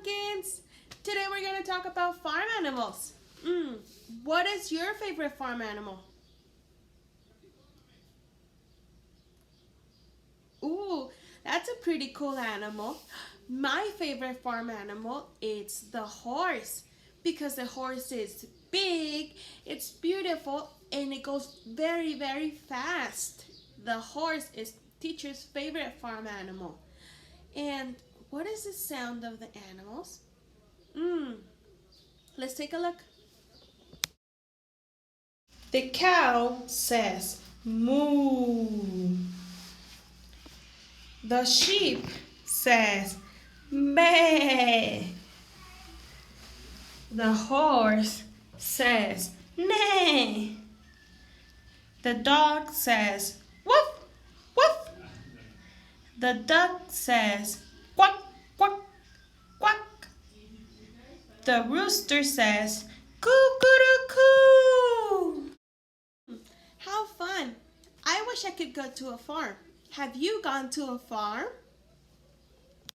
pumpkins! Today we're going to talk about farm animals. What is your favorite farm animal? Ooh, that's a pretty cool animal. My favorite farm animal is the horse because the horse is big, it's beautiful, and it goes very, very fast. The horse is teacher's favorite farm animal. And what is the sound of the animals? Let's take a look. The cow says moo. The sheep says meh. The horse says neigh. The dog says woof, woof. The duck says quack, quack, quack. The rooster says coo-coo-coo. How fun! I wish I could go to a farm. Have you gone to a farm?